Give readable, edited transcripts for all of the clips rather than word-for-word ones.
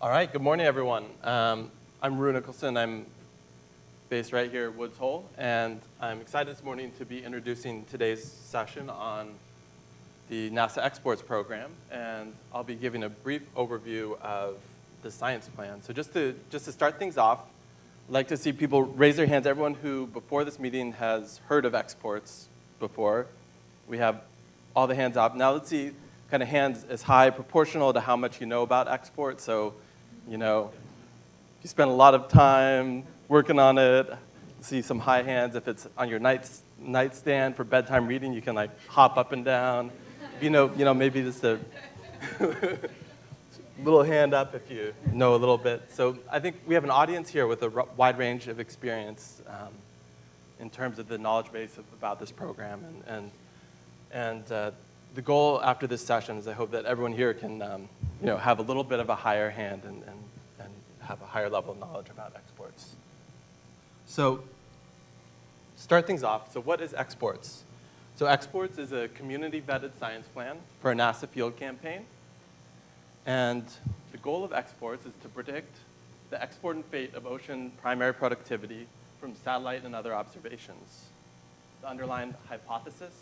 All right, good morning, everyone. I'm Rue Nicholson. I'm based right here at Woods Hole, and I'm excited this morning to be introducing today's session on the NASA Exports program, and I'll be giving a brief overview of the science plan. So just to start things off, I'd like to see people raise their hands. Everyone who, before this meeting, has heard of exports before. We have all the hands up. Now let's see kind of hands as high proportional to how much you know about exports. So, you know, if you spend a lot of time working on it, see some high hands. If it's on your nightstand for bedtime reading, you can like hop up and down. You know, maybe just a little hand up if you know a little bit. So I think we have an audience here with a wide range of experience in terms of the knowledge base about this program. And the goal after this session is I hope that everyone here can have a little bit of a higher hand and have a higher level of knowledge about exports. So to start things off, so what is exports? So exports is a community-vetted science plan for a NASA field campaign. And the goal of exports is to predict the export and fate of ocean primary productivity from satellite and other observations. The underlying hypothesis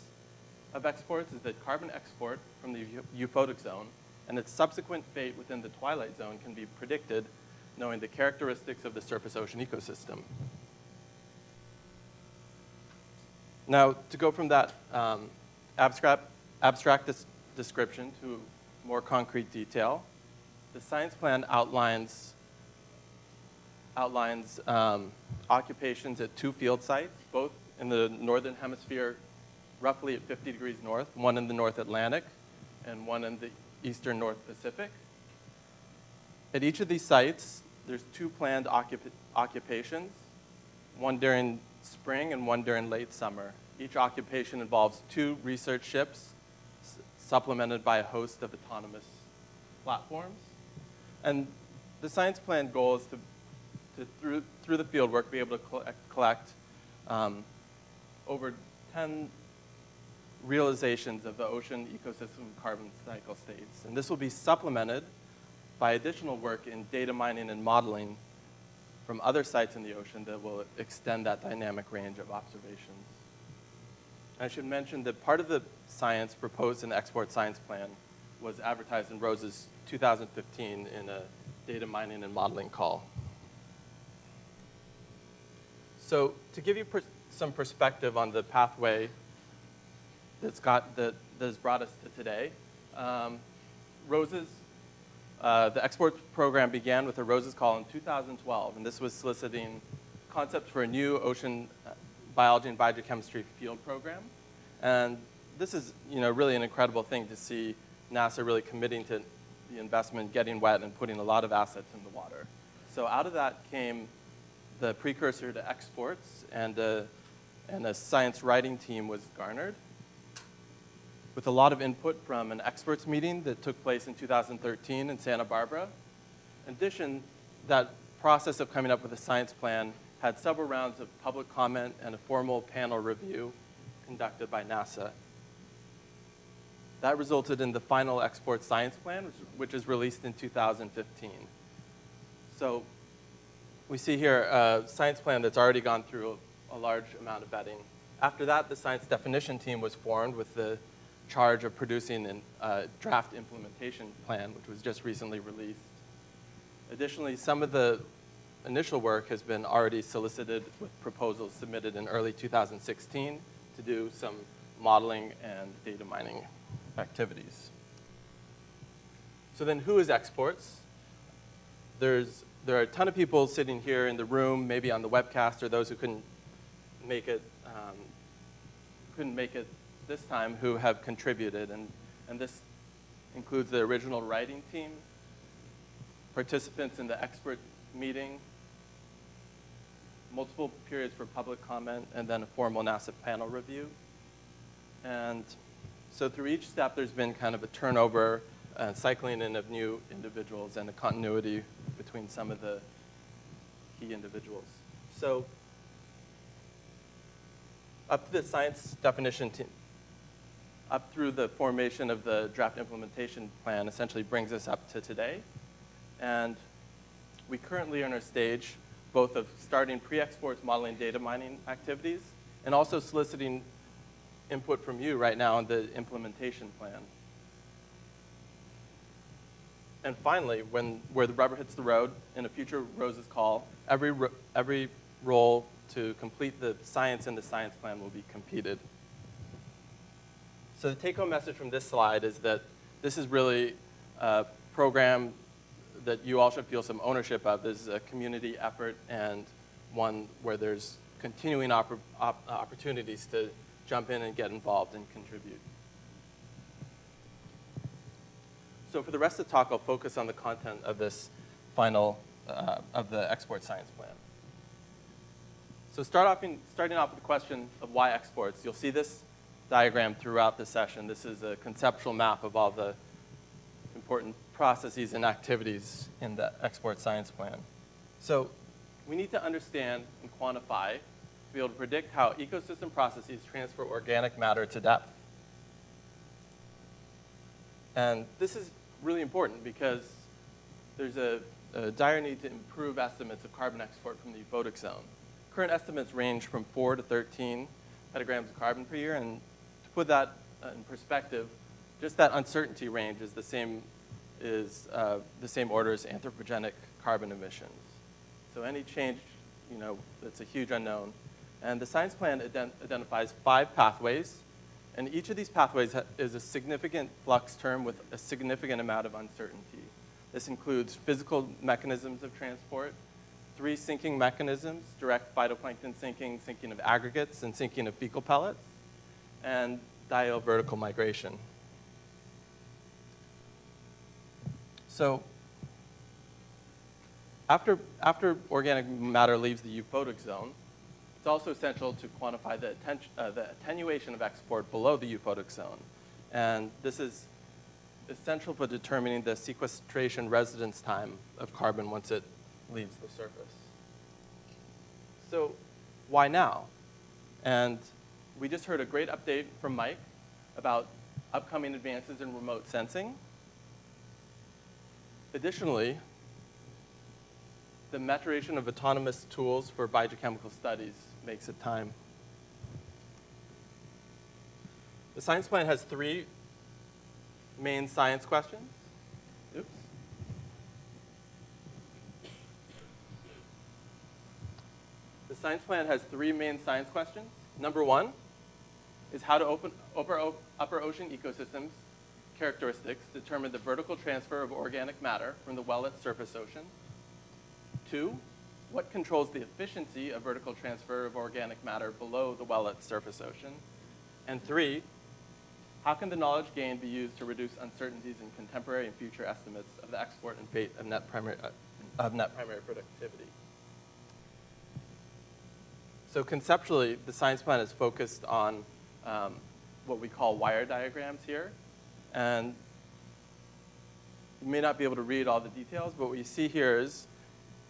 of exports is that carbon export from the euphotic zone and its subsequent fate within the twilight zone can be predicted knowing the characteristics of the surface ocean ecosystem. Now, to go from that abstract description to more concrete detail, the science plan outlines occupations at 2 field sites, both in the northern hemisphere, roughly at 50 degrees north, one in the North Atlantic and one in the eastern North Pacific. At each of these sites, there's 2 planned occupations, one during spring and one during late summer. Each occupation involves 2 research ships supplemented by a host of autonomous platforms. And the science plan goal is to through the field work, be able to collect over 10 realizations of the ocean ecosystem carbon cycle states. And this will be supplemented by additional work in data mining and modeling from other sites in the ocean that will extend that dynamic range of observations. I should mention that part of the science proposed in the Export Science Plan was advertised in ROSE's 2015 in a data mining and modeling call. So to give you some perspective on the pathway that has brought us to today, the export program began with a ROSES call in 2012, and this was soliciting concepts for a new ocean biology and biogeochemistry field program. And this is really an incredible thing to see NASA really committing to the investment, getting wet, and putting a lot of assets in the water. So out of that came the precursor to exports, and a science writing team was garnered with a lot of input from an experts meeting that took place in 2013 in Santa Barbara. In addition, that process of coming up with a science plan had several rounds of public comment and a formal panel review conducted by NASA. That resulted in the final export science plan, which is released in 2015. So we see here a science plan that's already gone through a large amount of vetting. After that, the science definition team was formed with the charge of producing a draft implementation plan, which was just recently released. Additionally, some of the initial work has been already solicited with proposals submitted in early 2016 to do some modeling and data mining activities. So then who is exports? There are a ton of people sitting here in the room, maybe on the webcast, or those who couldn't make it this time, who have contributed. And this includes the original writing team, participants in the expert meeting, multiple periods for public comment, and then a formal NASA panel review. And so through each step, there's been kind of a turnover, cycling in of new individuals, and a continuity between some of the key individuals. So up to the science definition team, up through the formation of the draft implementation plan essentially brings us up to today. And we currently are in our stage both of starting pre-exports modeling data mining activities and also soliciting input from you right now on the implementation plan. And finally, where the rubber hits the road, in a future Rose's Call, every role to complete the science in the science plan will be competed. So the take-home message from this slide is that this is really a program that you all should feel some ownership of. This is a community effort and one where there's continuing opportunities to jump in and get involved and contribute. So for the rest of the talk, I'll focus on the content of this final, of the export science plan. So starting off with the question of why exports. You'll see this diagram throughout the session. This is a conceptual map of all the important processes and activities in the export science plan. So we need to understand and quantify to be able to predict how ecosystem processes transfer organic matter to depth. And this is really important because there's a dire need to improve estimates of carbon export from the euphotic zone. Current estimates range from 4 to 13 petagrams of carbon per year, and to put that in perspective, just that uncertainty range is the same order as anthropogenic carbon emissions. So any change, that's a huge unknown. And the science plan identifies 5 pathways, and each of these pathways is a significant flux term with a significant amount of uncertainty. This includes physical mechanisms of transport, 3 sinking mechanisms: direct phytoplankton sinking, sinking of aggregates, and sinking of fecal pellets, and diel vertical migration. So after organic matter leaves the euphotic zone, it's also essential to quantify the attenuation of export below the euphotic zone. And this is essential for determining the sequestration residence time of carbon once it leaves the surface. So why now? And we just heard a great update from Mike about upcoming advances in remote sensing. Additionally, the maturation of autonomous tools for biogeochemical studies makes it time. The science plan has 3 main science questions. Oops. The science plan has 3 main science questions. Number 1 is how to upper ocean ecosystems characteristics determine the vertical transfer of organic matter from the well-lit surface ocean. 2, what controls the efficiency of vertical transfer of organic matter below the well-lit surface ocean? And 3, how can the knowledge gained be used to reduce uncertainties in contemporary and future estimates of the export and fate of net primary productivity? So conceptually, the science plan is focused on what we call wire diagrams here. And you may not be able to read all the details, but what you see here is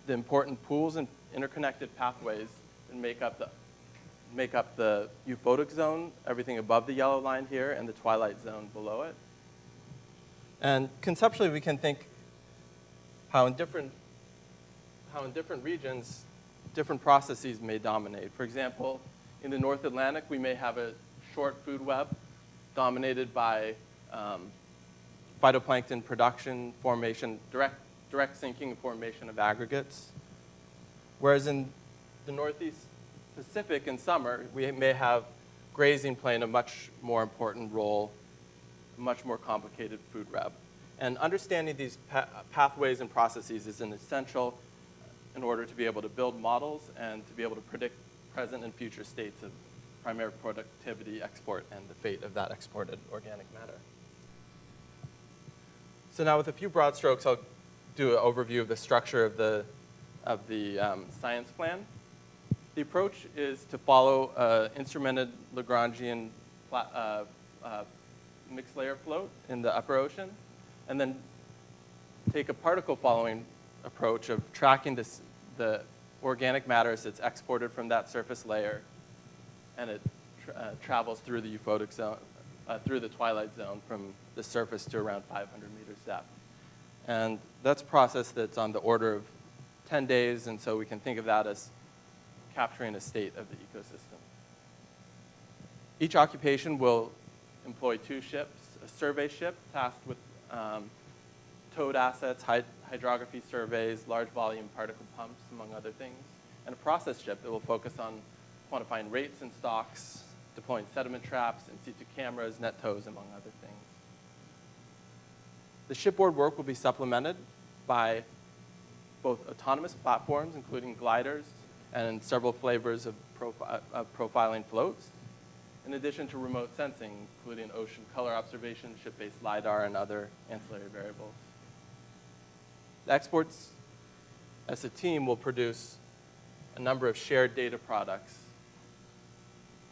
the important pools and interconnected pathways that make up the euphotic zone, everything above the yellow line here, and the twilight zone below it. And conceptually, we can think how in different regions, different processes may dominate. For example, in the North Atlantic, we may have a short food web dominated by phytoplankton production, formation, direct sinking and formation of aggregates. Whereas in the Northeast Pacific in summer, we may have grazing playing a much more important role, a much more complicated food web. And understanding these pathways and processes is an essential in order to be able to build models and to be able to predict present and future states of primary productivity, export, and the fate of that exported organic matter. So now with a few broad strokes, I'll do an overview of the structure of the science plan. The approach is to follow instrumented Lagrangian mixed layer float in the upper ocean, and then take a particle following approach of tracking the organic matter as it's exported from that surface layer, and it travels through the euphotic zone, through the twilight zone from the surface to around 500 meters depth. And that's a process that's on the order of 10 days, and so we can think of that as capturing a state of the ecosystem. Each occupation will employ 2 ships, a survey ship tasked with towed assets, hydrography surveys, large volume particle pumps, among other things, and a process ship that will focus on quantifying rates and stocks, deploying sediment traps, in situ cameras, net tows, among other things. The shipboard work will be supplemented by both autonomous platforms, including gliders and several flavors of profiling floats, in addition to remote sensing, including ocean color observation, ship-based LiDAR, and other ancillary variables. The exports, as a team, will produce a number of shared data products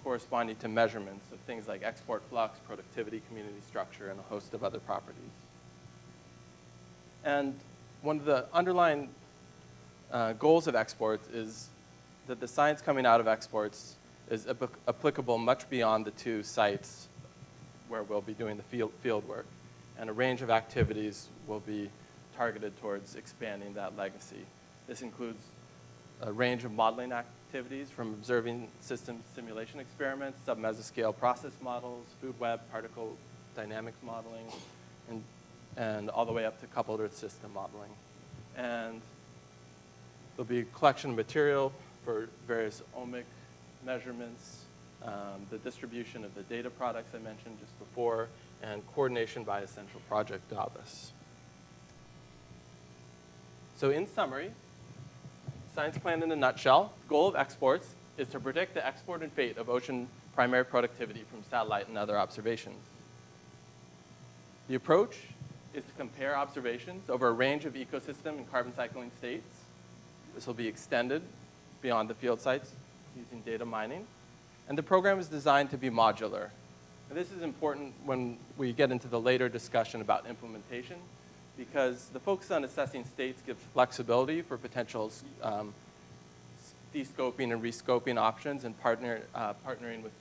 corresponding to measurements of things like export flux, productivity, community structure, and a host of other properties. And one of the underlying goals of exports is that the science coming out of exports is applicable much beyond the 2 sites where we'll be doing the field work. And a range of activities will be targeted towards expanding that legacy. This includes a range of modeling activities from observing system simulation experiments, sub-mesoscale process models, food web, particle dynamics modeling, and all the way up to coupled Earth system modeling. And there'll be a collection of material for various ohmic measurements, the distribution of the data products I mentioned just before, and coordination by a central project office. So in summary, science plan in a nutshell, the goal of exports is to predict the export and fate of ocean primary productivity from satellite and other observations. The approach is to compare observations over a range of ecosystem and carbon cycling states. This will be extended beyond the field sites using data mining. And the program is designed to be modular. And this is important when we get into the later discussion about implementation, because the focus on assessing states gives flexibility for potential de-scoping and re-scoping options and partnering with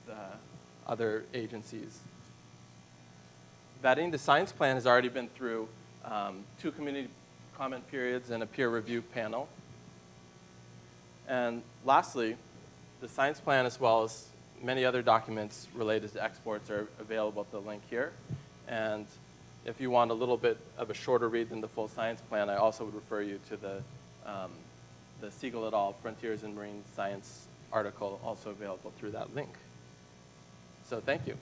other agencies. Vetting, the science plan has already been through 2 community comment periods and a peer review panel. And lastly, the science plan, as well as many other documents related to exports, are available at the link here. And if you want a little bit of a shorter read than the full science plan, I also would refer you to the Siegel et al. Frontiers in Marine Science article, also available through that link. So thank you.